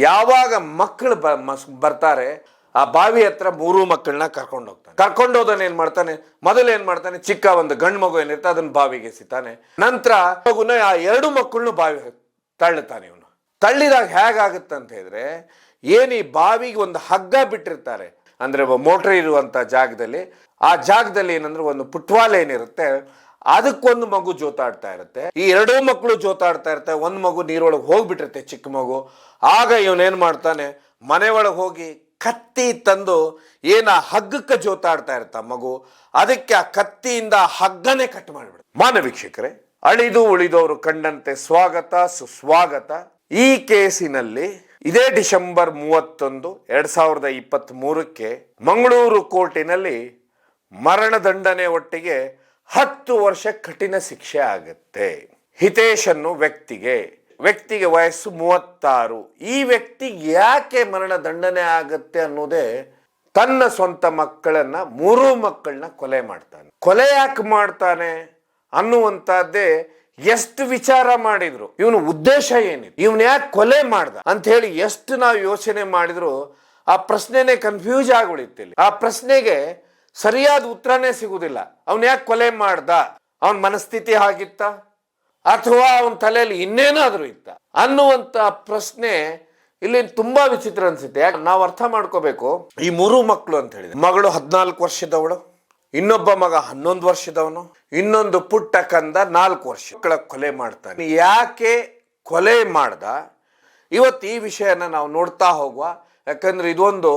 ಯಾವಾಗ ಮಕ್ಕಳು ಬರ್ತಾರೆ ಆ ಬಾವಿ ಹತ್ರ 3 ಮಕ್ಕಳನ್ನ ಕರ್ಕೊಂಡು ಹೋಗ್ತಾನೆ. ಕರ್ಕೊಂಡು ಹೋದನ್ ಏನ್ ಮಾಡ್ತಾನೆ, ಮೊದಲು ಏನ್ ಮಾಡ್ತಾನೆ, ಚಿಕ್ಕ ಒಂದು ಗಂಡು ಮಗು ಏನಿರುತ್ತೆ ಅದನ್ನ ಬಾವಿಗೆ ಎಸಿತಾನೆ. ನಂತರ ಮಗುನ ಆ 2 ಮಕ್ಕಳನ್ನು ಬಾವಿ ತಳ್ಳುತ್ತಾನೆ. ಇವನು ತಳ್ಳಿದಾಗ ಹೇಗಾಗುತ್ತಂತ ಹೇಳಿದ್ರೆ, ಈ ಬಾವಿಗೆ ಒಂದು ಹಗ್ಗ ಬಿಟ್ಟಿರ್ತಾರೆ, ಅಂದ್ರೆ ಮೋಟರ್ ಇರುವಂತ ಜಾಗದಲ್ಲಿ. ಆ ಜಾಗದಲ್ಲಿ ಏನಂದ್ರೆ ಒಂದು ಪುಟ್ವಾಲ ಏನಿರುತ್ತೆ, ಅದಕ್ಕೊಂದು ಮಗು ಜೋತಾಡ್ತಾ ಇರುತ್ತೆ. ಈ 2 ಮಕ್ಕಳು ಜೋತಾಡ್ತಾ ಇರುತ್ತೆ. ಒಂದು ಮಗು ನೀರೊಳಗೆ ಹೋಗ್ಬಿಟ್ಟಿರುತ್ತೆ, ಚಿಕ್ಕ ಮಗು. ಆಗ ಇವನೇನ್ ಮಾಡ್ತಾನೆ, ಮನೆ ಒಳಗೆ ಹೋಗಿ ಕತ್ತಿ ತಂದು ಹಗ್ಗಕ್ಕೆ ಜೋತಾಡ್ತಾ ಇರ್ತ ಮಗು, ಅದಕ್ಕೆ ಆ ಕತ್ತಿಯಿಂದ ಹಗ್ಗನೇ ಕಟ್ ಮಾಡಿಬಿಡ. ಮಾನ್ಯ ವೀಕ್ಷಕರೇ, ಅಳಿದು ಉಳಿದವರು ಕಂಡಂತೆ ಸ್ವಾಗತ ಸುಸ್ವಾಗತ. ಈ ಕೇಸಿನಲ್ಲಿ ಇದೇ ಡಿಸೆಂಬರ್ 31, 2023 ಮಂಗಳೂರು ಕೋರ್ಟಿನಲ್ಲಿ ಮರಣದಂಡನೆ ಒಟ್ಟಿಗೆ 10 ವರ್ಷ ಕಠಿಣ ಶಿಕ್ಷೆ ಆಗುತ್ತೆ. ಹಿತೇಶ್ ಅನ್ನೋ ವ್ಯಕ್ತಿಗೆ ವಯಸ್ಸು 36. ಈ ವ್ಯಕ್ತಿಗೆ ಯಾಕೆ ಮರಣದಂಡನೆ ಆಗುತ್ತೆ ಅನ್ನೋದೇ, ತನ್ನ ಸ್ವಂತ ಮಕ್ಕಳನ್ನ 3 ಮಕ್ಕಳನ್ನ ಕೊಲೆ ಮಾಡ್ತಾನೆ. ಕೊಲೆ ಯಾಕೆ ಮಾಡ್ತಾನೆ ಅನ್ನುವಂತದ್ದೇ ಎಷ್ಟು ವಿಚಾರ ಮಾಡಿದ್ರು, ಇವನು ಉದ್ದೇಶ ಏನಿದೆ, ಇವನ್ ಯಾಕೆ ಕೊಲೆ ಮಾಡ್ದ ಅಂತ ಹೇಳಿ ಎಷ್ಟು ನಾವು ಯೋಚನೆ ಮಾಡಿದ್ರು ಆ ಪ್ರಶ್ನೆನೇ ಕನ್ಫ್ಯೂಸ್ ಆಗಿ ಉಳಿತಿಲ್ಲ. ಆ ಪ್ರಶ್ನೆಗೆ ಸರಿಯಾದ ಉತ್ತರನೇ ಸಿಗುದಿಲ್ಲ. ಅವನ್ ಯಾಕೆ ಕೊಲೆ ಮಾಡ್ದ, ಅವನ ಮನಸ್ಥಿತಿ ಆಗಿತ್ತ ಅಥವಾ ಅವನ ತಲೆಯಲ್ಲಿ ಇನ್ನೇನಾದ್ರೂ ಇತ್ತ ಅನ್ನುವಂತ ಪ್ರಶ್ನೆ ಇಲ್ಲಿ ತುಂಬಾ ವಿಚಿತ್ರ ಅನ್ಸುತ್ತೆ. ಯಾಕೆ ನಾವು ಅರ್ಥ ಮಾಡ್ಕೋಬೇಕು, ಈ 3 ಮಕ್ಕಳು ಅಂತ ಹೇಳಿದ್ರೆ, ಮಗಳು 14 ವರ್ಷದವಳು, ಇನ್ನೊಬ್ಬ ಮಗ 11 ವರ್ಷದವನು, ಇನ್ನೊಂದು ಪುಟ್ಟ ಕಂದ 4 ವರ್ಷ. ಮಕ್ಕಳ ಕೊಲೆ ಮಾಡ್ತಾನೆ. ಯಾಕೆ ಕೊಲೆ ಮಾಡ್ದ, ಇವತ್ತು ಈ ವಿಷಯನ ನಾವು ನೋಡ್ತಾ ಹೋಗುವ. ಯಾಕಂದ್ರೆ ಇದೊಂದು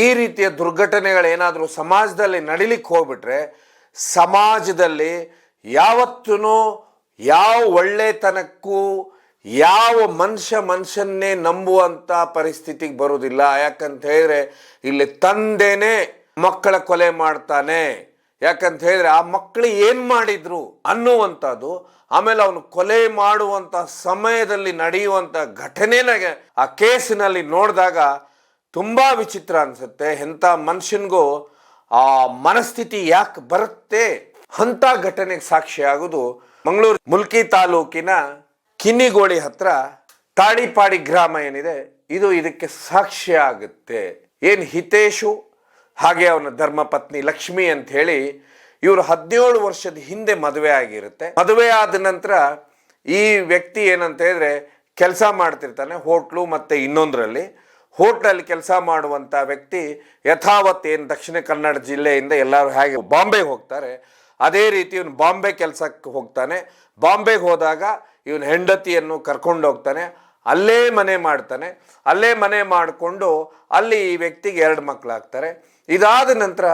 ಈ ರೀತಿಯ ದುರ್ಘಟನೆಗಳೇನಾದ್ರೂ ಸಮಾಜದಲ್ಲಿ ನಡಿಲಿಕ್ಕೆ ಹೋಗ್ಬಿಟ್ರೆ, ಸಮಾಜದಲ್ಲಿ ಯಾವತ್ತೂ ಯಾವ ಒಳ್ಳೆತನಕ್ಕೂ ಯಾವ ಮನುಷ್ಯನ್ನೇ ನಂಬುವಂತ ಪರಿಸ್ಥಿತಿಗೆ ಬರುವುದಿಲ್ಲ. ಯಾಕಂತ ಹೇಳಿದ್ರೆ ಇಲ್ಲಿ ತಂದೆನೇ ಮಕ್ಕಳ ಕೊಲೆ ಮಾಡ್ತಾನೆ. ಯಾಕಂತ ಹೇಳಿದ್ರೆ ಆ ಮಕ್ಕಳು ಏನ್ ಮಾಡಿದ್ರು ಅನ್ನುವಂಥದ್ದು, ಆಮೇಲೆ ಅವನು ಕೊಲೆ ಮಾಡುವಂತ ಸಮಯದಲ್ಲಿ ನಡೆಯುವಂತ ಘಟನೆನಾಗೆ ಆ ಕೇಸಿನಲ್ಲಿ ನೋಡಿದಾಗ ತುಂಬಾ ವಿಚಿತ್ರ ಅನ್ಸುತ್ತೆ. ಎಂಥ ಮನುಷ್ಯನಿಗೂ ಆ ಮನಸ್ಥಿತಿ ಯಾಕೆ ಬರುತ್ತೆ ಅಂತ ಘಟನೆಗೆ ಸಾಕ್ಷಿ ಆಗುದು ಮಂಗಳೂರು ಮುಲ್ಕಿ ತಾಲೂಕಿನ ಕಿನ್ನಿಗೋಳಿ ಹತ್ರ ತಾಳಿಪಾಡಿ ಗ್ರಾಮ ಏನಿದೆ, ಇದು ಇದಕ್ಕೆ ಸಾಕ್ಷಿ ಆಗುತ್ತೆ. ಹಿತೇಶು ಹಾಗೆ ಅವನ ಧರ್ಮಪತ್ನಿ ಲಕ್ಷ್ಮಿ ಅಂತ ಹೇಳಿ ಇವರು 17 ವರ್ಷದ ಹಿಂದೆ ಮದುವೆ ಆಗಿರುತ್ತೆ. ಮದುವೆ ಆದ ನಂತರ ಈ ವ್ಯಕ್ತಿ ಏನಂತ ಹೇಳಿದ್ರೆ ಕೆಲಸ ಮಾಡ್ತಿರ್ತಾನೆ ಹೋಟ್ಲು ಮತ್ತೆ ಇನ್ನೊಂದರಲ್ಲಿ. ಹೋಟ್ಲಲ್ಲಿ ಕೆಲಸ ಮಾಡುವಂತ ವ್ಯಕ್ತಿ ಯಥಾವತ್ ದಕ್ಷಿಣ ಕನ್ನಡ ಜಿಲ್ಲೆಯಿಂದ ಎಲ್ಲರೂ ಹೇಗೆ ಬಾಂಬೆಗೆ ಹೋಗ್ತಾರೆ, ಅದೇ ರೀತಿ ಇವನು ಬಾಂಬೆ ಕೆಲಸಕ್ಕೆ ಹೋಗ್ತಾನೆ. ಬಾಂಬೆಗೆ ಹೋದಾಗ ಇವನು ಹೆಂಡತಿಯನ್ನು ಕರ್ಕೊಂಡು ಹೋಗ್ತಾನೆ. ಅಲ್ಲೇ ಮನೆ ಮಾಡ್ತಾನೆ. ಅಲ್ಲೇ ಮನೆ ಮಾಡಿಕೊಂಡು ಅಲ್ಲಿ ಈ ವ್ಯಕ್ತಿಗೆ 2 ಮಕ್ಕಳಾಗ್ತಾರೆ. ಇದಾದ ನಂತರ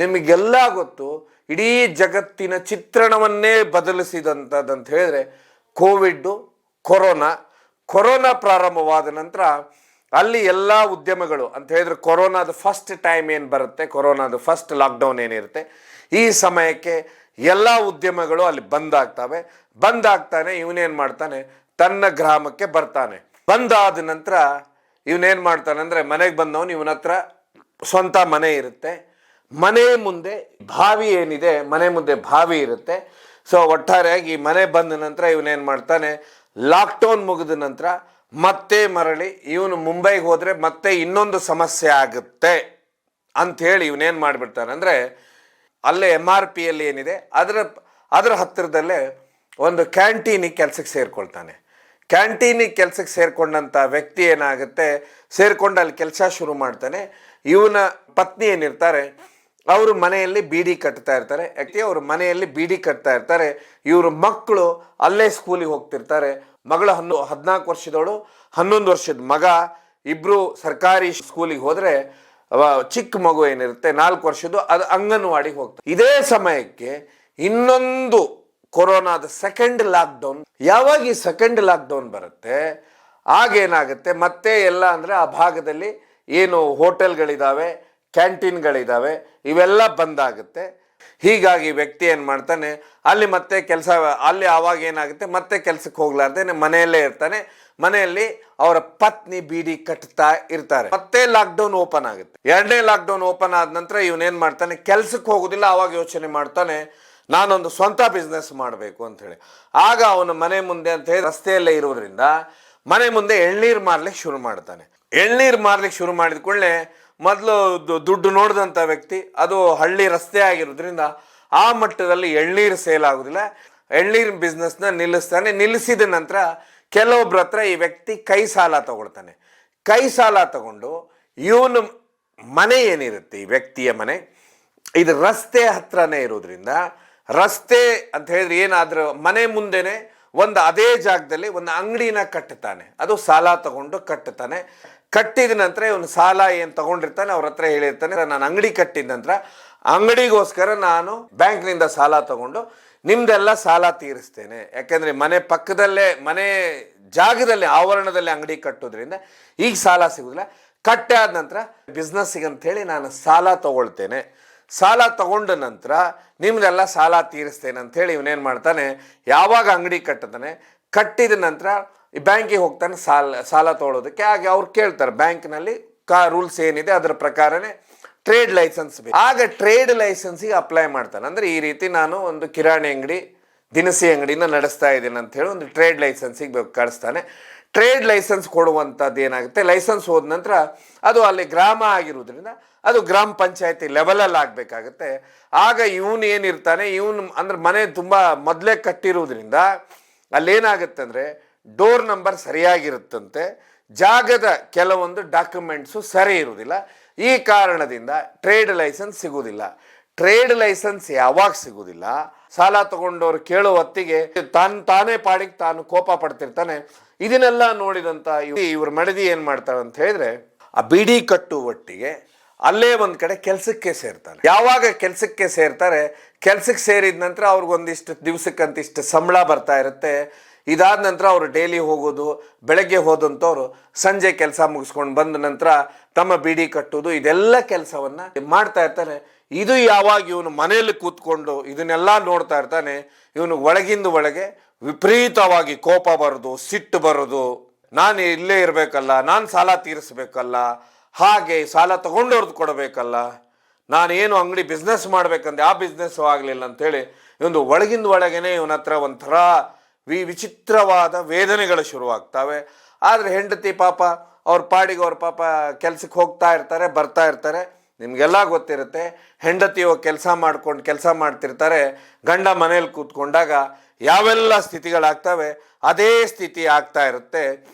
ನಿಮಗೆಲ್ಲ ಗೊತ್ತು, ಇಡೀ ಜಗತ್ತಿನ ಚಿತ್ರಣವನ್ನೇ ಬದಲಿಸಿದಂಥದ್ದಂತ ಹೇಳಿದ್ರೆ ಕೊರೋನಾ ಪ್ರಾರಂಭವಾದ ನಂತರ ಅಲ್ಲಿ ಎಲ್ಲ ಉದ್ಯಮಗಳು ಅಂತ ಹೇಳಿದ್ರೆ, ಕೊರೋನಾದ ಫಸ್ಟ್ ಟೈಮ್ ಏನು ಬರುತ್ತೆ, ಕೊರೋನಾದ ಫಸ್ಟ್ ಲಾಕ್ಡೌನ್ ಏನಿರುತ್ತೆ, ಈ ಸಮಯಕ್ಕೆ ಎಲ್ಲ ಉದ್ಯಮಗಳು ಅಲ್ಲಿ ಬಂದಾಗ್ತಾನೆ. ಇವನೇನ್ ಮಾಡ್ತಾನೆ, ತನ್ನ ಗ್ರಾಮಕ್ಕೆ ಬರ್ತಾನೆ. ಬಂದಾದ ನಂತರ ಇವನೇನ್ ಮಾಡ್ತಾನೆ ಅಂದ್ರೆ, ಮನೆಗೆ ಬಂದವನು ಇವನ ಹತ್ರ ಸ್ವಂತ ಮನೆ ಇರುತ್ತೆ. ಮನೆ ಮುಂದೆ ಬಾವಿ ಏನಿದೆ, ಮನೆ ಮುಂದೆ ಬಾವಿ ಇರುತ್ತೆ. ಸೊ ಒಟ್ಟಾರೆಯಾಗಿ ಮನೆ ಬಂದ ನಂತರ ಇವನೇನ್ ಮಾಡ್ತಾನೆ, ಲಾಕ್ಡೌನ್ ಮುಗಿದ ನಂತರ ಮತ್ತೆ ಮರಳಿ ಇವನು ಮುಂಬೈಗೆ ಹೋದ್ರೆ ಮತ್ತೆ ಇನ್ನೊಂದು ಸಮಸ್ಯೆ ಆಗುತ್ತೆ ಅಂತ ಹೇಳಿ ಇವನೇನ್ ಮಾಡ್ಬಿಡ್ತಾನೆ ಅಂದ್ರೆ, ಅಲ್ಲೇ MRPಯಲ್ಲಿ ಏನಿದೆ ಅದರ ಹತ್ತಿರದಲ್ಲೇ ಒಂದು ಕ್ಯಾಂಟೀನಿಗೆ ಕೆಲಸಕ್ಕೆ ಸೇರ್ಕೊಳ್ತಾನೆ. ಕ್ಯಾಂಟೀನಿಗೆ ಕೆಲಸಕ್ಕೆ ಸೇರ್ಕೊಂಡಂಥ ವ್ಯಕ್ತಿ ಏನಾಗುತ್ತೆ, ಸೇರ್ಕೊಂಡು ಅಲ್ಲಿ ಕೆಲಸ ಶುರು ಮಾಡ್ತಾನೆ. ಇವನ ಪತ್ನಿ ಏನಿರ್ತಾರೆ ಅವರು ಮನೆಯಲ್ಲಿ ಬೀಡಿ ಕಟ್ತಾ ಇರ್ತಾರೆ. ಯಾಕೆ ಅವ್ರ ಮನೆಯಲ್ಲಿ ಬೀಡಿ ಕಟ್ತಾ ಇರ್ತಾರೆ. ಇವ್ರ ಮಕ್ಕಳು ಅಲ್ಲೇ ಸ್ಕೂಲಿಗೆ ಹೋಗ್ತಿರ್ತಾರೆ. ಮಗಳು 14 ವರ್ಷದವಳು, 11 ವರ್ಷದ ಮಗ, ಇಬ್ರು ಸರ್ಕಾರಿ ಸ್ಕೂಲಿಗೆ ಹೋದ್ರೆ ಚಿಕ್ಕ ಮಗು ಏನಿರುತ್ತೆ 4 ವರ್ಷದ್ದು, ಅದು ಅಂಗನವಾಡಿಗೆ ಹೋಗ್ತದೆ. ಇದೇ ಸಮಯಕ್ಕೆ ಇನ್ನೊಂದು ಕೊರೋನಾದ ಸೆಕೆಂಡ್ ಲಾಕ್ಡೌನ್. ಯಾವಾಗ ಈ ಸೆಕೆಂಡ್ ಲಾಕ್ಡೌನ್ ಬರುತ್ತೆ ಆಗೇನಾಗುತ್ತೆ, ಮತ್ತೆ ಎಲ್ಲ ಅಂದ್ರೆ ಆ ಭಾಗದಲ್ಲಿ ಏನು ಹೋಟೆಲ್ಗಳಿದಾವೆ, ಕ್ಯಾಂಟೀನ್ಗಳಿದಾವೆ, ಇವೆಲ್ಲ ಬಂದಾಗುತ್ತೆ. ಹೀಗಾಗಿ ವ್ಯಕ್ತಿ ಏನ್ ಮಾಡ್ತಾನೆ, ಅಲ್ಲಿ ಮತ್ತೆ ಕೆಲಸ, ಅಲ್ಲಿ ಆವಾಗ ಏನಾಗುತ್ತೆ, ಮತ್ತೆ ಕೆಲ್ಸಕ್ಕೆ ಹೋಗ್ಲಾರ್ದೇನೆ ಮನೆಯಲ್ಲೇ ಇರ್ತಾನೆ. ಮನೆಯಲ್ಲಿ ಅವರ ಪತ್ನಿ ಬೀಡಿ ಕಟ್ತಾ ಇರ್ತಾರೆ. ಮತ್ತೆ ಲಾಕ್ಡೌನ್ ಓಪನ್ ಆಗುತ್ತೆ. 2ನೇ ಲಾಕ್ಡೌನ್ ಓಪನ್ ಆದ ನಂತರ ಇವನೇನ್ ಮಾಡ್ತಾನೆ, ಕೆಲ್ಸಕ್ಕೆ ಹೋಗುದಿಲ್ಲ. ಅವಾಗ ಯೋಚನೆ ಮಾಡ್ತಾನೆ, ನಾನೊಂದು ಸ್ವಂತ ಬಿಸ್ನೆಸ್ ಮಾಡಬೇಕು ಅಂತ ಹೇಳಿ. ಆಗ ಅವನ ಮನೆ ಮುಂದೆ ಅಂತ ಹೇಳಿ ರಸ್ತೆಯಲ್ಲೇ ಇರೋದ್ರಿಂದ ಮನೆ ಮುಂದೆ ಎಳ್ನೀರು ಮಾರ್ಲಿಕ್ಕೆ ಶುರು ಮಾಡ್ತಾನೆ. ಎಳ್ನೀರು ಮಾರ್ಲಿಕ್ಕೆ ಶುರು ಮಾಡಿದ ಕೂಡಲೇ ಮೊದಲು ದುಡ್ಡು ನೋಡಿದಂಥ ವ್ಯಕ್ತಿ, ಅದು ಹಳ್ಳಿ ರಸ್ತೆ ಆಗಿರೋದ್ರಿಂದ ಆ ಮಟ್ಟದಲ್ಲಿ ಎಳ್ನೀರು ಸೇಲ್ ಆಗೋದಿಲ್ಲ. ಎಳ್ನೀರಿನ ಬಿಸ್ನೆಸ್ನ ನಿಲ್ಲಿಸ್ತಾನೆ. ನಿಲ್ಲಿಸಿದ ನಂತರ ಕೆಲವೊಬ್ಬರ ಹತ್ರ ಈ ವ್ಯಕ್ತಿ ಕೈ ಸಾಲ ತಗೊಳ್ತಾನೆ. ಕೈ ಸಾಲ ತಗೊಂಡು ಇವನು ಮನೆ ಏನಿರುತ್ತೆ, ಈ ವ್ಯಕ್ತಿಯ ಮನೆ ಇದು ರಸ್ತೆ ಹತ್ರನೇ ಇರೋದ್ರಿಂದ, ರಸ್ತೆ ಅಂತ ಹೇಳಿದ್ರೆ ಏನಾದರೂ ಮನೆ ಮುಂದೆನೆ ಒಂದು ಅದೇ ಜಾಗದಲ್ಲಿ ಒಂದು ಅಂಗಡಿನ ಕಟ್ಟುತ್ತಾನೆ. ಅದು ಸಾಲ ತಗೊಂಡು ಕಟ್ಟುತ್ತಾನೆ. ಕಟ್ಟಿದ ನಂತರ ಇವನು ಸಾಲ ಏನು ತಗೊಂಡಿರ್ತಾನೆ ಅವ್ರ ಹತ್ರ ಹೇಳಿರ್ತಾನೆ, ನಾನು ಅಂಗಡಿ ಕಟ್ಟಿದ ನಂತರ ಅಂಗಡಿಗೋಸ್ಕರ ನಾನು ಬ್ಯಾಂಕ್ನಿಂದ ಸಾಲ ತಗೊಂಡು ನಿಮ್ದೆಲ್ಲ ಸಾಲ ತೀರಿಸ್ತೇನೆ. ಯಾಕೆಂದರೆ ಮನೆ ಪಕ್ಕದಲ್ಲೇ, ಮನೆ ಜಾಗದಲ್ಲಿ, ಆವರಣದಲ್ಲಿ ಅಂಗಡಿ ಕಟ್ಟೋದ್ರಿಂದ ಈಗ ಸಾಲ ಸಿಗೋದಿಲ್ಲ. ಕಟ್ಟೆ ಆದ ನಂತರ ಬಿಸ್ನೆಸ್ಸಿಗೆ ಅಂಥೇಳಿ ನಾನು ಸಾಲ ತಗೊಳ್ತೇನೆ. ಸಾಲ ತಗೊಂಡ ನಂತರ ನಿಮ್ದೆಲ್ಲ ಸಾಲ ತೀರಿಸ್ತೇನೆ ಅಂಥೇಳಿ ಇವನೇನು ಮಾಡ್ತಾನೆ, ಯಾವಾಗ ಅಂಗಡಿ ಕಟ್ಟುತ್ತಾನೆ, ಕಟ್ಟಿದ ನಂತರ ಈ ಬ್ಯಾಂಕಿಗೆ ಹೋಗ್ತಾನೆ ಸಾಲ ತೊಗೊಳೋದಕ್ಕೆ. ಹಾಗೆ ಅವ್ರು ಕೇಳ್ತಾರೆ ಬ್ಯಾಂಕ್ನಲ್ಲಿ ರೂಲ್ಸ್ ಏನಿದೆ ಅದರ ಪ್ರಕಾರನೇ ಟ್ರೇಡ್ ಲೈಸೆನ್ಸ್ ಬೇಕು. ಆಗ ಟ್ರೇಡ್ ಲೈಸೆನ್ಸಿಗೆ ಅಪ್ಲೈ ಮಾಡ್ತಾನೆ. ಅಂದರೆ ಈ ರೀತಿ ನಾನು ಒಂದು ಕಿರಾಣಿ ಅಂಗಡಿ, ದಿನಸಿ ಅಂಗಡಿನ ನಡೆಸ್ತಾ ಇದ್ದೀನಿ ಅಂತ ಹೇಳಿ ಒಂದು ಟ್ರೇಡ್ ಲೈಸೆನ್ಸಿಗೆ ಕಳಿಸ್ತಾನೆ. ಟ್ರೇಡ್ ಲೈಸೆನ್ಸ್ ಕೊಡುವಂಥದ್ದು ಏನಾಗುತ್ತೆ, ಲೈಸೆನ್ಸ್ ಹೋದ ನಂತರ ಅದು ಅಲ್ಲಿ ಗ್ರಾಮ ಆಗಿರೋದ್ರಿಂದ ಅದು ಗ್ರಾಮ ಪಂಚಾಯತಿ ಲೆವೆಲಲ್ಲಿ ಆಗಬೇಕಾಗತ್ತೆ. ಆಗ ಇವನು ಏನಿರ್ತಾನೆ, ಇವನು ಅಂದ್ರೆ ಮನೆ ತುಂಬ ಮೊದಲೇ ಕಟ್ಟಿರೋದ್ರಿಂದ ಅಲ್ಲೇನಾಗುತ್ತೆ ಅಂದರೆ ಡೋರ್ ನಂಬರ್ ಸರಿಯಾಗಿರುತ್ತಂತೆ, ಜಾಗದ ಕೆಲವೊಂದು ಡಾಕ್ಯುಮೆಂಟ್ಸು ಸರಿ ಇರುವುದಿಲ್ಲ. ಈ ಕಾರಣದಿಂದ ಟ್ರೇಡ್ ಲೈಸೆನ್ಸ್ ಸಿಗುವುದಿಲ್ಲ. ಟ್ರೇಡ್ ಲೈಸೆನ್ಸ್ ಯಾವಾಗ ಸಿಗುವುದಿಲ್ಲ, ಸಾಲ ತಗೊಂಡವ್ರು ಕೇಳೋ ಹೊತ್ತಿಗೆ ತಾನೇ ಪಾಡಿಗೆ ತಾನು ಕೋಪ ಪಡ್ತಿರ್ತಾನೆ. ಇದನ್ನೆಲ್ಲ ನೋಡಿದಂಥ ಇವ್ರ ಮಡದಿ ಏನು ಮಾಡ್ತಾಳೆ ಅಂತ ಹೇಳಿದ್ರೆ, ಆ ಬಿಡಿ ಕಟ್ಟುವ ಒಟ್ಟಿಗೆ ಅಲ್ಲೇ ಒಂದು ಕಡೆ ಕೆಲಸಕ್ಕೆ ಸೇರ್ತಾನೆ. ಯಾವಾಗ ಕೆಲಸಕ್ಕೆ ಸೇರ್ತಾರೆ, ಕೆಲಸಕ್ಕೆ ಸೇರಿದ ನಂತರ ಅವ್ರಿಗೊಂದಿಷ್ಟು ದಿವಸಕ್ಕಂತಿಷ್ಟು ಸಂಬಳ ಬರ್ತಾ ಇರುತ್ತೆ. ಇದಾದ ನಂತರ ಅವರು ಡೈಲಿ ಹೋಗೋದು, ಬೆಳಗ್ಗೆ ಹೋದಂಥವ್ರು ಸಂಜೆ ಕೆಲಸ ಮುಗಿಸ್ಕೊಂಡು ಬಂದ ನಂತರ ತಮ್ಮ ಬಿಡಿ ಕಟ್ಟೋದು, ಇದೆಲ್ಲ ಕೆಲಸವನ್ನು ಮಾಡ್ತಾ ಇರ್ತಾನೆ. ಇದು ಯಾವಾಗ ಇವನು ಮನೆಯಲ್ಲಿ ಕೂತ್ಕೊಂಡು ಇದನ್ನೆಲ್ಲ ನೋಡ್ತಾ ಇರ್ತಾನೆ, ಇವನು ಒಳಗಿಂದ ಒಳಗೆ ವಿಪರೀತವಾಗಿ ಕೋಪ ಬರೋದು, ಸಿಟ್ಟು ಬರೋದು. ನಾನು ಇಲ್ಲೇ ಇರಬೇಕಲ್ಲ, ನಾನು ಸಾಲ ತೀರಿಸ್ಬೇಕಲ್ಲ, ಹಾಗೆ ಸಾಲ ತಗೊಂಡವ್ರದ್ದು ಕೊಡಬೇಕಲ್ಲ, ನಾನೇನು ಅಂಗಡಿ ಬಿಸ್ನೆಸ್ ಮಾಡ್ಬೇಕಂದ್ರೆ ಆ ಬಿಸ್ನೆಸ್ಸು ಆಗಲಿಲ್ಲ ಅಂಥೇಳಿ ಇವನು ಒಳಗಿಂದ ಒಳಗೇನೆ ಇವನ ಹತ್ರ ಒಂಥರ ವಿಚಿತ್ರವಾದ ವೇದನೆಗಳು ಶುರುವಾಗ್ತವೆ. ಆದರೆ ಹೆಂಡತಿ ಪಾಪ ಅವ್ರ ಪಾಡಿಗೆ ಅವ್ರ ಪಾಪ ಕೆಲ್ಸಕ್ಕೆ ಹೋಗ್ತಾ ಇರ್ತಾರೆ, ಬರ್ತಾ ಇರ್ತಾರೆ. ನಿಮಗೆಲ್ಲ ಗೊತ್ತಿರುತ್ತೆ, ಹೆಂಡತಿಯೋ ಕೆಲಸ ಮಾಡ್ತಿರ್ತಾರೆ, ಗಂಡ ಮನೇಲಿ ಕೂತ್ಕೊಂಡಾಗ ಯಾವೆಲ್ಲ ಸ್ಥಿತಿಗಳಾಗ್ತವೆ ಅದೇ ಸ್ಥಿತಿ ಆಗ್ತಾ ಇರುತ್ತೆ.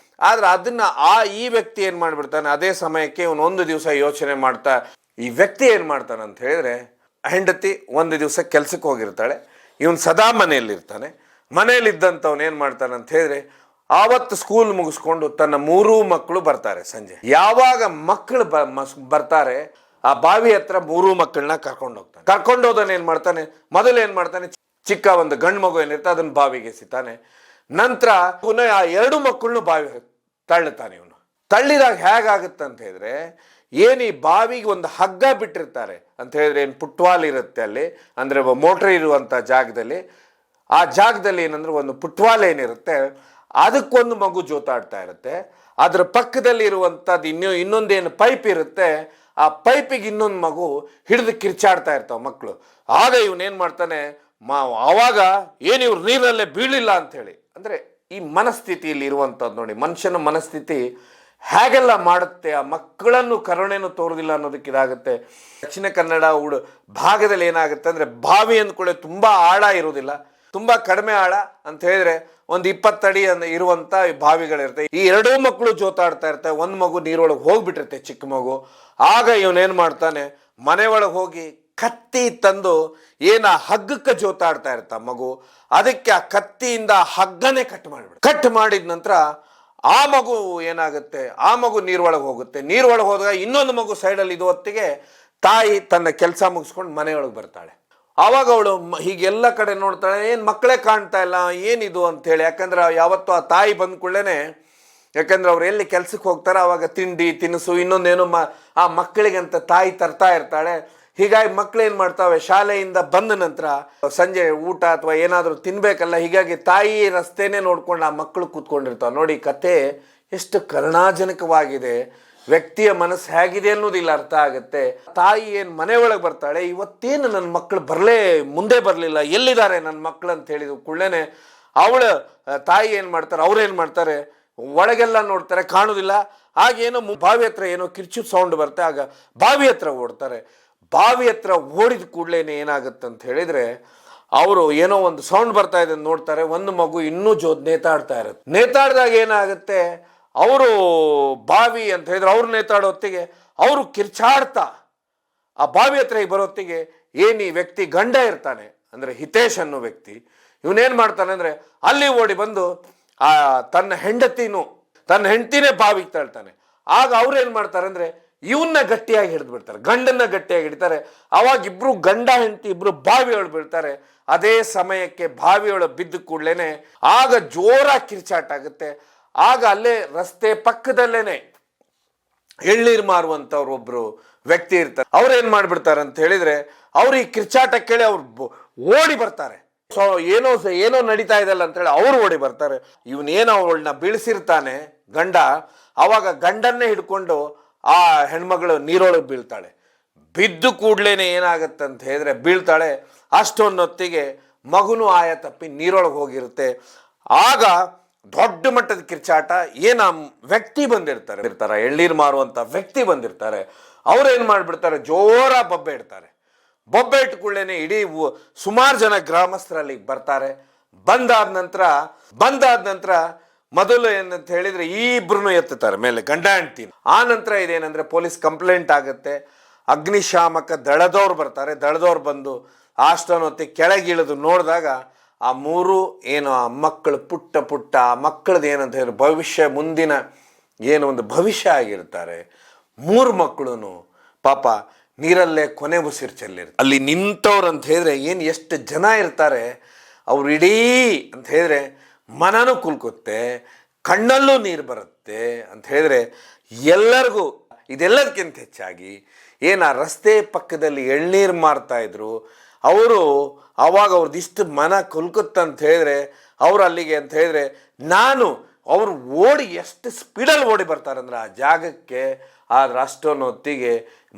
ಆದರೆ ಅದನ್ನು ಈ ವ್ಯಕ್ತಿ ಏನು ಮಾಡಿಬಿಡ್ತಾನೆ, ಅದೇ ಸಮಯಕ್ಕೆ ಇವನು ಒಂದು ದಿವಸ ಯೋಚನೆ ಮಾಡ್ತಾ, ಈ ವ್ಯಕ್ತಿ ಏನು ಮಾಡ್ತಾನೆ ಅಂತ ಹೇಳಿದ್ರೆ, ಹೆಂಡತಿ ಒಂದು ದಿವಸ ಕೆಲ್ಸಕ್ಕೆ ಹೋಗಿರ್ತಾಳೆ, ಇವನು ಸದಾ ಮನೆಯಲ್ಲಿರ್ತಾನೆ. ಮನೆಯಲ್ಲಿದ್ದಂಥವ್ನು ಏನು ಮಾಡ್ತಾನೆ ಅಂತ ಹೇಳಿದ್ರೆ, ಆವತ್ತು ಸ್ಕೂಲ್ ಮುಗಿಸ್ಕೊಂಡು ತನ್ನ 3 ಮಕ್ಕಳು ಬರ್ತಾರೆ ಸಂಜೆ. ಯಾವಾಗ ಮಕ್ಕಳು ಬರ್ತಾರೆ, ಆ ಬಾವಿ ಹತ್ರ 3 ಮಕ್ಕಳನ್ನ ಕರ್ಕೊಂಡು ಹೋಗ್ತಾನೆ. ಕರ್ಕೊಂಡು ಹೋದನ್ ಏನು ಮಾಡ್ತಾನೆ, ಮೊದಲು ಏನು ಮಾಡ್ತಾನೆ, ಚಿಕ್ಕ ಒಂದು ಗಂಡು ಮಗು ಏನಿರುತ್ತೆ ಅದನ್ನು ಬಾವಿಗೆ ಎಸಿತಾನೆ. ನಂತರ ಪುನಃ ಆ 2 ಮಕ್ಕಳನ್ನು ಬಾವಿ ತಳ್ಳುತ್ತಾನೆ. ಇವನು ತಳ್ಳಿದಾಗ ಹೇಗಾಗುತ್ತೆ ಅಂತ ಹೇಳಿದ್ರೆ, ಏನು ಈ ಬಾವಿಗೆ ಒಂದು ಹಗ್ಗ ಬಿಟ್ಟಿರ್ತಾರೆ ಅಂತ ಹೇಳಿದ್ರೆ, ಏನು ಪುಟ್ವಾಲ್ ಇರುತ್ತೆ ಅಲ್ಲಿ, ಅಂದರೆ ಮೋಟ್ರ್ ಇರುವಂಥ ಜಾಗದಲ್ಲಿ, ಆ ಜಾಗದಲ್ಲಿ ಏನಂದ್ರೆ ಒಂದು ಪುಟ್ವಾಲ್ ಏನಿರುತ್ತೆ ಅದಕ್ಕೊಂದು ಮಗು ಜೋತಾಡ್ತಾ ಇರುತ್ತೆ. ಅದರ ಪಕ್ಕದಲ್ಲಿ ಇರುವಂಥದ್ದು ಇನ್ನೊಂದೇನು ಪೈಪ್ ಇರುತ್ತೆ, ಆ ಪೈಪಿಗೆ ಇನ್ನೊಂದು ಮಗು ಹಿಡಿದು ಕಿರ್ಚಾಡ್ತಾ ಇರ್ತಾವೆ ಮಕ್ಕಳು. ಆಗ ಇವನೇನು ಮಾಡ್ತಾನೆ, ಆವಾಗ ಏನು ಇವ್ರು ನೀರಲ್ಲೇ ಬೀಳಿಲ್ಲ ಅಂಥೇಳಿ. ಅಂದರೆ ಈ ಮನಸ್ಥಿತಿಯಲ್ಲಿ ಇರುವಂಥದ್ದು ನೋಡಿ, ಮನುಷ್ಯನ ಮನಸ್ಥಿತಿ ಹೇಗೆಲ್ಲ ಮಾಡುತ್ತೆ, ಆ ಮಕ್ಕಳನ್ನು ಕರುಣೆಯನ್ನು ತೋರುದಿಲ್ಲ ಅನ್ನೋದಕ್ಕೆ ಇದಾಗುತ್ತೆ. ದಕ್ಷಿಣ ಕನ್ನಡ ಭಾಗದಲ್ಲಿ ಏನಾಗುತ್ತೆ ಅಂದರೆ, ಬಾವಿ ಅಂದ್ಕೊಳ್ಳೆ ತುಂಬ ಆಳ ಇರೋದಿಲ್ಲ, ತುಂಬ ಕಡಿಮೆ ಆಳ ಅಂತ ಹೇಳಿದ್ರೆ ಒಂದು 20 ಅಡಿ ಇರುವಂಥ ಬಾವಿಗಳಿರ್ತವೆ. ಈ 2 ಮಕ್ಕಳು ಜೋತಾಡ್ತಾ ಇರ್ತವೆ, ಒಂದು ಮಗು ನೀರೊಳಗೆ ಹೋಗ್ಬಿಟ್ಟಿರುತ್ತೆ, ಚಿಕ್ಕ ಮಗು. ಆಗ ಇವನೇನು ಮಾಡ್ತಾನೆ, ಮನೆ ಒಳಗೆ ಹೋಗಿ ಕತ್ತಿ ತಂದು ಏನು ಹಗ್ಗಕ್ಕೆ ಜೋತಾಡ್ತಾ ಇರ್ತ ಮಗು, ಅದಕ್ಕೆ ಆ ಕತ್ತಿಯಿಂದ ಹಗ್ಗನೇ ಕಟ್ ಮಾಡಿದ ನಂತರ ಆ ಮಗು ಏನಾಗುತ್ತೆ, ಆ ಮಗು ನೀರೊಳಗೆ ಹೋಗುತ್ತೆ. ನೀರೊಳಗೆ ಹೋದಾಗ ಇನ್ನೊಂದು ಮಗು ಸೈಡಲ್ಲಿ ಇದು ಹೊತ್ತಿಗೆ ತಾಯಿ ತನ್ನ ಕೆಲಸ ಮುಗಿಸ್ಕೊಂಡು ಮನೆಯೊಳಗೆ ಬರ್ತಾಳೆ. ಆವಾಗ ಅವಳು ಹೀಗೆಲ್ಲ ಕಡೆ ನೋಡ್ತಾಳೆ, ಏನು ಮಕ್ಕಳೇ ಕಾಣ್ತಾ ಇಲ್ಲ, ಏನಿದು ಅಂಥೇಳಿ. ಯಾಕಂದ್ರೆ ಯಾವತ್ತೂ ಆ ತಾಯಿ ಬಂದ ಕೂಡಲೇ, ಯಾಕಂದ್ರೆ ಅವ್ರು ಎಲ್ಲಿ ಕೆಲ್ಸಕ್ಕೆ ಹೋಗ್ತಾರೆ ಆವಾಗ ತಿಂಡಿ ತಿನಿಸು ಇನ್ನೊಂದೇನು ಆ ಮಕ್ಕಳಿಗಂತ ತಾಯಿ ತರ್ತಾ ಇರ್ತಾಳೆ. ಹೀಗಾಗಿ ಮಕ್ಕಳು ಏನು ಮಾಡ್ತಾವೆ, ಶಾಲೆಯಿಂದ ಬಂದ ನಂತರ ಸಂಜೆ ಊಟ ಅಥವಾ ಏನಾದರೂ ತಿನ್ಬೇಕಲ್ಲ, ಹೀಗಾಗಿ ತಾಯಿ ರಸ್ತೆನೇ ನೋಡ್ಕೊಂಡು ಆ ಮಕ್ಕಳು ಕೂತ್ಕೊಂಡಿರ್ತಾವೆ. ನೋಡಿ ಕತೆ ಎಷ್ಟು ಕರುಣಾಜನಕವಾಗಿದೆ, ವ್ಯಕ್ತಿಯ ಮನಸ್ಸು ಹೇಗಿದೆ ಅನ್ನೋದಿಲ್ಲ ಅರ್ಥ ಆಗುತ್ತೆ. ತಾಯಿ ಏನು ಮನೆ ಒಳಗೆ ಬರ್ತಾಳೆ, ಇವತ್ತೇನು ನನ್ನ ಮಕ್ಕಳು ಮುಂದೆ ಬರಲಿಲ್ಲ, ಎಲ್ಲಿದ್ದಾರೆ ನನ್ನ ಮಕ್ಕಳು ಅಂತ ಹೇಳಿದ ಕೂಡಲೇ ಅವಳ ತಾಯಿ ಏನು ಮಾಡ್ತಾರೆ, ಅವ್ರೇನು ಮಾಡ್ತಾರೆ, ಒಳಗೆಲ್ಲ ನೋಡ್ತಾರೆ, ಕಾಣುವುದಿಲ್ಲ. ಆಗೇನೋ ಬಾವಿ ಹತ್ರ ಏನೋ ಕಿರ್ಚು ಸೌಂಡ್ ಬರುತ್ತೆ. ಆಗ ಬಾವಿ ಹತ್ರ ಓಡ್ತಾರೆ. ಬಾವಿ ಹತ್ರ ಓಡಿದ ಕೂಡಲೇ ಏನಾಗುತ್ತೆ ಅಂತ ಹೇಳಿದರೆ, ಅವರು ಏನೋ ಒಂದು ಸೌಂಡ್ ಬರ್ತಾ ಇದೆ ನೋಡ್ತಾರೆ. ಒಂದು ಮಗು ಇನ್ನೂ ನೇತಾಡ್ತಾ ಇರುತ್ತೆ. ನೇತಾಡಿದಾಗ ಏನಾಗುತ್ತೆ, ಅವರು ಬಾವಿ ಅಂತ ಹೇಳಿದ್ರೆ ಅವ್ರು ನೇತಾಡೋ ಹೊತ್ತಿಗೆ ಅವರು ಕಿರ್ಚಾಡ್ತಾ ಆ ಬಾವಿ ಹತ್ರ ಬರೋತ್ತಿಗೆ ಏನು ಈ ವ್ಯಕ್ತಿ ಗಂಡ ಇರ್ತಾನೆ, ಅಂದರೆ ಹಿತೇಶ್ ಅನ್ನೋ ವ್ಯಕ್ತಿ, ಇವನೇನು ಮಾಡ್ತಾನೆ ಅಂದರೆ ಅಲ್ಲಿ ಓಡಿ ಬಂದು ಆ ತನ್ನ ಹೆಂಡತಿನೇ ಬಾವಿಗೆ ತಳ್ತಾನೆ. ಆಗ ಅವ್ರು ಏನು ಮಾಡ್ತಾರೆ ಅಂದರೆ ಇವನ್ನ ಗಟ್ಟಿಯಾಗಿ ಹಿಡಿದು ಬಿಡ್ತಾರೆ, ಗಂಡನ್ನ ಗಟ್ಟಿಯಾಗಿ ಹಿಡಿತಾರೆ. ಅವಾಗ ಇಬ್ರು ಗಂಡ ಹೆಂಡತಿ ಇಬ್ರು ಬಾವಿಯೊಳಗೆ ಬೀಳ್ತಾರೆ. ಅದೇ ಸಮಯಕ್ಕೆ ಬಾವಿಯೊಳಗೆ ಬಿದ್ದ ಕೂಡಲೇ ಆಗ ಜೋರಾಗಿ ಕಿರ್ಚಾಟ ಆಗುತ್ತೆ. ಆಗ ಅಲ್ಲೇ ರಸ್ತೆ ಪಕ್ಕದಲ್ಲೇನೆ ಎಳ್ನೀರು ಮಾರುವಂಥವ್ರು ಒಬ್ರು ವ್ಯಕ್ತಿ ಇರ್ತಾರೆ. ಅವ್ರೇನ್ ಮಾಡ್ಬಿಡ್ತಾರೆ ಅಂತ ಹೇಳಿದ್ರೆ, ಅವ್ರು ಈ ಕಿರ್ಚಾಟ ಕೇಳಿ ಅವ್ರು ಓಡಿ ಬರ್ತಾರೆ. ಸೊ ಏನೋ ನಡೀತಾ ಇದೆಲ್ಲ ಅಂತ ಹೇಳಿ ಅವ್ರು ಓಡಿ ಬರ್ತಾರೆ. ಇವನೇನೋ ಅವಳನ್ನ ಬೀಳಿಸಿರ್ತಾನೆ ಗಂಡ. ಅವಾಗ ಗಂಡನ್ನೇ ಹಿಡ್ಕೊಂಡು ಆ ಹೆಣ್ಮಗಳು ನೀರೊಳಗೆ ಬೀಳ್ತಾಳೆ. ಬಿದ್ದು ಕೂಡ್ಲೇನೆ ಏನಾಗತ್ತೆ ಅಂತ ಹೇಳಿದ್ರೆ ಬೀಳ್ತಾಳೆ. ಅಷ್ಟೊನ್ನೊತ್ತಿಗೆ ಮಗುನು ಆಯ ತಪ್ಪಿ ನೀರೊಳಗೆ ಹೋಗಿರುತ್ತೆ. ಆಗ ದೊಡ್ಡ ಮಟ್ಟದ ಕಿರ್ಚಾಟ. ಏನ ವ್ಯಕ್ತಿ ಬಂದಿರ್ತಾರೆ, ಎಳ್ನೀರು ಮಾರುವಂತ ವ್ಯಕ್ತಿ ಬಂದಿರ್ತಾರೆ. ಅವ್ರೇನ್ ಮಾಡ್ಬಿಡ್ತಾರೆ, ಜೋರ ಬೊಬ್ಬೆ ಇಡ್ತಾರೆ. ಬೊಬ್ಬೆ ಇಟ್ಕೊಳ್ಳೇನೆ ಇಡೀ ಸುಮಾರು ಜನ ಗ್ರಾಮಸ್ಥರಲ್ಲಿ ಬರ್ತಾರೆ. ಬಂದಾದ ನಂತರ ಮೊದಲು ಏನಂತ ಹೇಳಿದ್ರೆ ಈ ಇಬ್ರು ಎತ್ತುತ್ತಾರೆ ಮೇಲೆ, ಗಂಡ ಹೆಂಡ್ತಿ. ಆ ನಂತರ ಇದೇನಂದ್ರೆ ಪೊಲೀಸ್ ಕಂಪ್ಲೇಂಟ್ ಆಗುತ್ತೆ. ಅಗ್ನಿಶಾಮಕ ದಳದವ್ರು ಬರ್ತಾರೆ. ದಳದವ್ರು ಬಂದು ಅಷ್ಟೊನ್ನೊತ್ತಿ ಕೆಳಗಿಳಿದು ನೋಡಿದಾಗ ಆ ಮೂರು ಏನು ಆ ಮಕ್ಕಳು ಪುಟ್ಟ ಆ ಮಕ್ಕಳದ್ದು ಏನಂತ ಹೇಳಿದ್ರೆ ಭವಿಷ್ಯ, ಮುಂದಿನ ಏನು ಒಂದು ಭವಿಷ್ಯ ಆಗಿರ್ತಾರೆ. ಮೂರು ಮಕ್ಕಳು ಪಾಪ ನೀರಲ್ಲೇ ಕೊನೆ ಉಸಿರು ಚೆಲ್ಲಿರ್ತಾರೆ. ಅಲ್ಲಿ ನಿಂತವ್ರು ಅಂತ ಹೇಳಿದ್ರೆ ಏನು ಎಷ್ಟು ಜನ ಇರ್ತಾರೆ, ಅವ್ರು ಇಡೀ ಅಂತ ಹೇಳಿದ್ರೆ ಮನನೂ ಕುಲ್ಕುತ್ತೆ, ಕಣ್ಣಲ್ಲೂ ನೀರು ಬರುತ್ತೆ ಅಂತ ಹೇಳಿದ್ರೆ ಎಲ್ಲರಿಗೂ. ಇದೆಲ್ಲದಕ್ಕಿಂತ ಹೆಚ್ಚಾಗಿ ಏನು ಆ ರಸ್ತೆ ಪಕ್ಕದಲ್ಲಿ ಎಳ್ನೀರು ಮಾರ್ತಾ ಇದ್ರು ಅವರು, ಅವಾಗ ಅವ್ರದ್ದಿಷ್ಟು ಮನ ಕುಲ್ಕುತ್ತಂತ ಹೇಳಿದ್ರೆ ಅವ್ರು ಅಲ್ಲಿಗೆ ಅಂತ ಹೇಳಿದ್ರೆ ಅವರು ಓಡಿ ಎಷ್ಟು ಸ್ಪೀಡಲ್ಲಿ ಓಡಿ ಬರ್ತಾರೆ ಅಂದ್ರೆ ಆ ಜಾಗಕ್ಕೆ. ಆದ್ರೆ ಅಷ್ಟೊಂದು ಹೊತ್ತಿಗೆ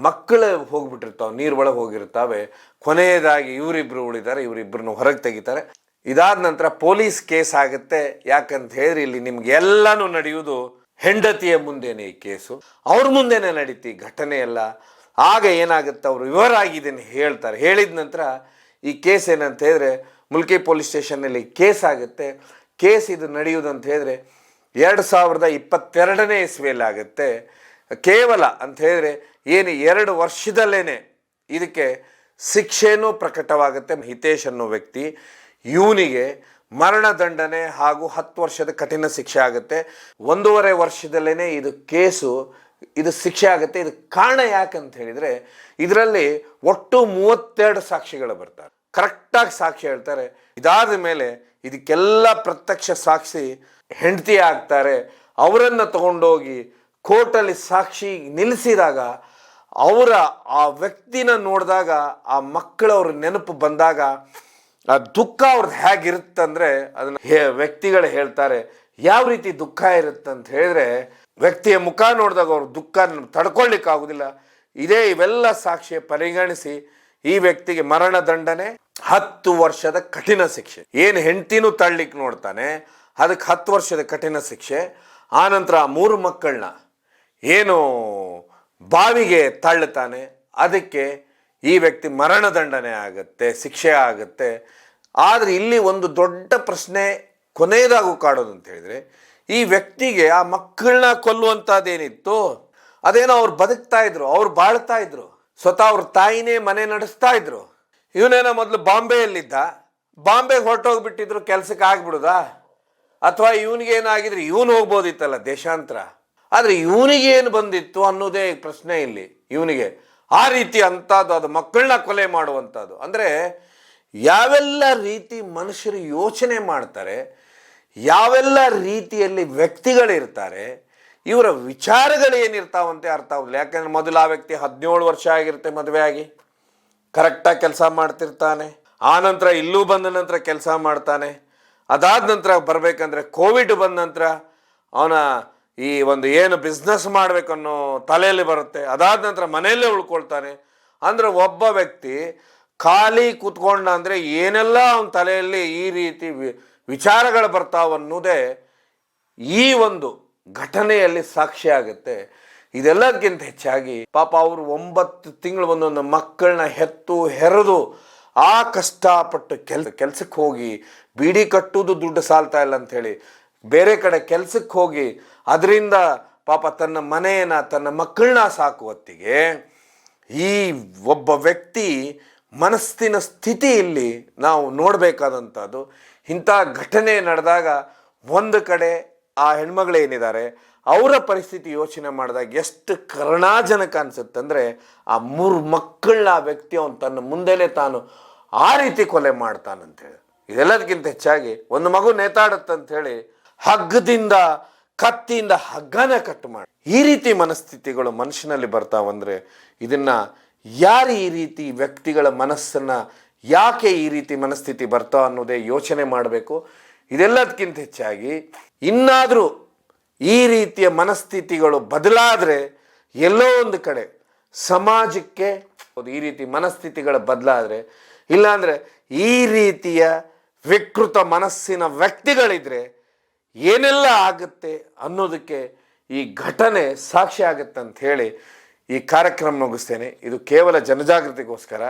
ಮಕ್ಕಳು ಹೋಗ್ಬಿಟ್ಟಿರ್ತಾವೆ, ನೀರು ಒಳಗೆ ಹೋಗಿರ್ತಾವೆ. ಕೊನೆಯದಾಗಿ ಇವರಿಬ್ರು ಉಳಿತಾರೆ, ಇವರಿಬ್ಬರನ್ನು ಹೊರಗೆ ತೆಗಿತಾರೆ. ಇದಾದ ನಂತರ ಪೊಲೀಸ್ ಕೇಸ್ ಆಗುತ್ತೆ. ಯಾಕಂತ ಹೇಳಿದ್ರೆ ಇಲ್ಲಿ ನಿಮ್ಗೆ ಎಲ್ಲಾನು ನಡೆಯುವುದು ಹೆಂಡತಿಯ ಮುಂದೆನೆ ಈ ಕೇಸು, ಅವ್ರ ಮುಂದೆನೆ ನಡೀತಿ ಘಟನೆ ಎಲ್ಲ. ಆಗ ಏನಾಗುತ್ತೆ, ಅವರು ವಿವರಾಗಿದ್ದೇನೆ ಹೇಳ್ತಾರೆ. ಹೇಳಿದ ನಂತರ ಈ ಕೇಸ್ ಏನಂತ ಹೇಳಿದ್ರೆ ಮುಲ್ಕಿ ಪೊಲೀಸ್ ಸ್ಟೇಷನ್ನಲ್ಲಿ ಕೇಸ್ ಆಗುತ್ತೆ. ಕೇಸ್ ಇದು ನಡೆಯುವುದಂತ ಹೇಳಿದ್ರೆ 2022ನೇ ಇಸ್ವಿಯಲ್ಲಿ ಆಗುತ್ತೆ. ಕೇವಲ ಅಂತ ಹೇಳಿದ್ರೆ ಏನು 2 ವರ್ಷದಲ್ಲೇನೆ ಇದಕ್ಕೆ ಶಿಕ್ಷೆನೂ ಪ್ರಕಟವಾಗುತ್ತೆ. ಹಿತೇಶ್ ಅನ್ನೋ ವ್ಯಕ್ತಿ, ಇವನಿಗೆ ಮರಣದಂಡನೆ ಹಾಗೂ 10 ವರ್ಷದ ಕಠಿಣ ಶಿಕ್ಷೆ ಆಗುತ್ತೆ. 1.5 ವರ್ಷದಲ್ಲೇನೆ ಇದು ಶಿಕ್ಷೆ ಆಗುತ್ತೆ. ಇದು ಕಾರಣ ಯಾಕಂತ ಹೇಳಿದ್ರೆ ಇದರಲ್ಲಿ ಒಟ್ಟು 32 ಸಾಕ್ಷಿಗಳು ಬರ್ತಾರೆ. ಕರೆಕ್ಟಾಗಿ ಸಾಕ್ಷಿ ಹೇಳ್ತಾರೆ. ಇದಾದ ಮೇಲೆ ಇದಕ್ಕೆಲ್ಲ ಪ್ರತ್ಯಕ್ಷ ಸಾಕ್ಷಿ ಹೆಂಡತಿ ಆಗ್ತಾರೆ. ಅವರನ್ನು ತಗೊಂಡೋಗಿ ಕೋರ್ಟಲ್ಲಿ ಸಾಕ್ಷಿ ನಿಲ್ಲಿಸಿದಾಗ ಆ ವ್ಯಕ್ತಿನ ನೋಡಿದಾಗ ಆ ಮಕ್ಕಳವ್ರ ನೆನಪು ಬಂದಾಗ ಆ ದುಃಖ ಅವ್ರದ್ದು ಹೇಗಿರುತ್ತಂದ್ರೆ ಅದನ್ನ ವ್ಯಕ್ತಿಗಳು ಹೇಳ್ತಾರೆ. ಯಾವ ರೀತಿ ದುಃಖ ಇರುತ್ತಂತ ಹೇಳಿದ್ರೆ ವ್ಯಕ್ತಿಯ ಮುಖ ನೋಡಿದಾಗ ಅವ್ರ ದುಃಖ ತಡ್ಕೊಳ್ಳಿಕ್ಕಾಗೋದಿಲ್ಲ. ಇವೆಲ್ಲ ಸಾಕ್ಷಿ ಪರಿಗಣಿಸಿ ಈ ವ್ಯಕ್ತಿಗೆ ಮರಣದಂಡನೆ, 10 ವರ್ಷದ ಕಠಿಣ ಶಿಕ್ಷೆ. ಏನು ಹೆಂಡತಿನೂ ತಳ್ಳಿಕ್ಕೆ ನೋಡ್ತಾನೆ ಅದಕ್ಕೆ 10 ವರ್ಷದ ಕಠಿಣ ಶಿಕ್ಷೆ. ಆನಂತರ 3 ಮಕ್ಕಳನ್ನ ಏನು ಬಾವಿಗೆ ತಳ್ಳುತ್ತಾನೆ ಅದಕ್ಕೆ ಈ ವ್ಯಕ್ತಿ ಮರಣದಂಡನೆ ಆಗುತ್ತೆ, ಶಿಕ್ಷೆ ಆಗುತ್ತೆ. ಆದರೆ ಇಲ್ಲಿ ಒಂದು ದೊಡ್ಡ ಪ್ರಶ್ನೆ ಕೊನೆಯದಾಗೂ ಕಾಡೋದು ಅಂತ ಹೇಳಿದ್ರೆ, ಈ ವ್ಯಕ್ತಿಗೆ ಆ ಮಕ್ಕಳನ್ನ ಕೊಲ್ಲುವಂಥದ್ದೇನಿತ್ತು ಅದೇನೋ ಅವ್ರು ಬದುಕ್ತಾ ಇದ್ರು, ಅವ್ರು ಬಾಳ್ತಾ ಇದ್ರು, ಸ್ವತಃ ಅವ್ರ ತಾಯಿನೇ ಮನೆ ನಡೆಸ್ತಾ ಇದ್ರು. ಇವನೇನೋ ಮೊದಲು ಬಾಂಬೆಯಲ್ಲಿದ್ದ, ಬಾಂಬೆಗೆ ಹೊರಟೋಗ್ಬಿಟ್ಟಿದ್ರು, ಕೆಲ್ಸಕ್ಕೆ ಆಗ್ಬಿಡುದಾ? ಅಥವಾ ಇವನಿಗೆ ಏನಾಗಿದ್ರೆ ಇವನು ಹೋಗ್ಬೋದಿತ್ತಲ್ಲ ದೇಶಾಂತರ. ಆದರೆ ಇವನಿಗೆ ಏನು ಬಂದಿತ್ತು ಅನ್ನೋದೇ ಪ್ರಶ್ನೆ ಇಲ್ಲಿ. ಇವನಿಗೆ ಆ ರೀತಿ ಅಂಥದ್ದು, ಅದು ಮಕ್ಕಳನ್ನ ಕೊಲೆ ಮಾಡುವಂಥದ್ದು. ಅಂದರೆ ಯಾವೆಲ್ಲ ರೀತಿ ಮನುಷ್ಯರು ಯೋಚನೆ ಮಾಡ್ತಾರೆ, ಯಾವೆಲ್ಲ ರೀತಿಯಲ್ಲಿ ವ್ಯಕ್ತಿಗಳಿರ್ತಾರೆ, ಇವರ ವಿಚಾರಗಳೇನಿರ್ತಾವಂತೆ ಅರ್ಥ ಆಗೋದಿಲ್ಲ. ಯಾಕಂದ್ರೆ ಮೊದಲು ಆ ವ್ಯಕ್ತಿ 17 ವರ್ಷ ಆಗಿರುತ್ತೆ ಮದುವೆ ಆಗಿ, ಕರೆಕ್ಟಾಗಿ ಕೆಲಸ ಮಾಡ್ತಿರ್ತಾನೆ. ಆ ನಂತರ ಇಲ್ಲೂ ಬಂದ ನಂತರ ಕೆಲಸ ಮಾಡ್ತಾನೆ. ಅದಾದ ನಂತರ ಬರಬೇಕಂದ್ರೆ ಕೋವಿಡ್ ಬಂದ ನಂತರ ಅವನ ಈ ಒಂದು ಏನು ಬಿಸ್ನೆಸ್ ಮಾಡಬೇಕನ್ನೋ ತಲೆಯಲ್ಲಿ ಬರುತ್ತೆ. ಅದಾದ ನಂತರ ಮನೆಯಲ್ಲೇ ಉಳ್ಕೊಳ್ತಾನೆ. ಅಂದರೆ ಒಬ್ಬ ವ್ಯಕ್ತಿ ಖಾಲಿ ಕೂತ್ಕೊಂಡ ಅಂದರೆ ಏನೆಲ್ಲ ಅವನ ತಲೆಯಲ್ಲಿ ಈ ರೀತಿ ವಿಚಾರಗಳು ಬರ್ತಾವನ್ನೋದೇ ಈ ಒಂದು ಘಟನೆಯಲ್ಲಿ ಸಾಕ್ಷಿ ಆಗುತ್ತೆ. ಇದೆಲ್ಲದಕ್ಕಿಂತ ಹೆಚ್ಚಾಗಿ ಪಾಪ ಅವರು 9 ತಿಂಗಳು ಒಂದೊಂದು ಮಕ್ಕಳನ್ನ ಹೆರೆದು ಆ ಕಷ್ಟಪಟ್ಟು ಕೆಲ್ಸಕ್ಕೆ ಹೋಗಿ ಬೀಡಿ ಕಟ್ಟುವುದು ದುಡ್ಡು ಸಾಲ್ತಾ ಇಲ್ಲ ಅಂಥೇಳಿ ಬೇರೆ ಕಡೆ ಕೆಲ್ಸಕ್ಕೆ ಹೋಗಿ ಅದರಿಂದ ಪಾಪ ತನ್ನ ಮನೆಯನ್ನ ತನ್ನ ಮಕ್ಕಳನ್ನ ಸಾಕುವತ್ತಿಗೆ ಈ ಒಬ್ಬ ವ್ಯಕ್ತಿ ಮನಸ್ಸಿನ ಸ್ಥಿತಿಯಲ್ಲಿ ನಾವು ನೋಡಬೇಕಾದಂಥದ್ದು. ಇಂಥ ಘಟನೆ ನಡೆದಾಗ ಒಂದು ಕಡೆ ಆ ಹೆಣ್ಮಗಳೇನಿದ್ದಾರೆ ಅವರ ಪರಿಸ್ಥಿತಿ ಯೋಚನೆ ಮಾಡಿದಾಗ ಎಷ್ಟು ಕರುಣಾಜನಕ ಅನ್ಸುತ್ತಂದರೆ, ಆ 3 ಮಕ್ಕಳನ್ನ ಆ ವ್ಯಕ್ತಿ ಅವನು ತನ್ನ ಮುಂದೆನೇ ತಾನು ಆ ರೀತಿ ಕೊಲೆ ಮಾಡ್ತಾನಂತೇಳಿ. ಇದೆಲ್ಲದಕ್ಕಿಂತ ಹೆಚ್ಚಾಗಿ ಒಂದು ಮಗು ನೇತಾಡುತ್ತಂಥೇಳಿ ಹಗ್ಗದಿಂದ ಕತ್ತಿಯಿಂದ ಹಗ್ಗನ ಕಟ್ಟು ಮಾಡಿ ಈ ರೀತಿ ಮನಸ್ಥಿತಿಗಳು ಮನುಷ್ಯನಲ್ಲಿ ಬರ್ತಾವಂದ್ರೆ ಇದನ್ನ ಯಾರು ಈ ರೀತಿ ವ್ಯಕ್ತಿಗಳ ಮನಸ್ಸನ್ನ ಯಾಕೆ ಈ ರೀತಿ ಮನಸ್ಥಿತಿ ಬರ್ತಾವ ಅನ್ನೋದೇ ಯೋಚನೆ ಮಾಡಬೇಕು. ಇದೆಲ್ಲದಕ್ಕಿಂತ ಹೆಚ್ಚಾಗಿ ಇನ್ನಾದರೂ ಈ ರೀತಿಯ ಮನಸ್ಥಿತಿಗಳು ಬದಲಾದರೆ ಎಲ್ಲೋ ಒಂದು ಕಡೆ ಸಮಾಜಕ್ಕೆ ಈ ರೀತಿ ಮನಸ್ಥಿತಿಗಳು ಬದಲಾದರೆ, ಇಲ್ಲಾಂದರೆ ಈ ರೀತಿಯ ವಿಕೃತ ಮನಸ್ಸಿನ ವ್ಯಕ್ತಿಗಳಿದ್ರೆ ಏನೆಲ್ಲ ಆಗುತ್ತೆ ಅನ್ನೋದಕ್ಕೆ ಈ ಘಟನೆ ಸಾಕ್ಷಿ ಆಗುತ್ತೆ ಅಂತ ಹೇಳಿ ಈ ಕಾರ್ಯಕ್ರಮ ಮುಗಿಸ್ತೇನೆ. ಇದು ಕೇವಲ ಜನಜಾಗೃತಿಗೋಸ್ಕರ.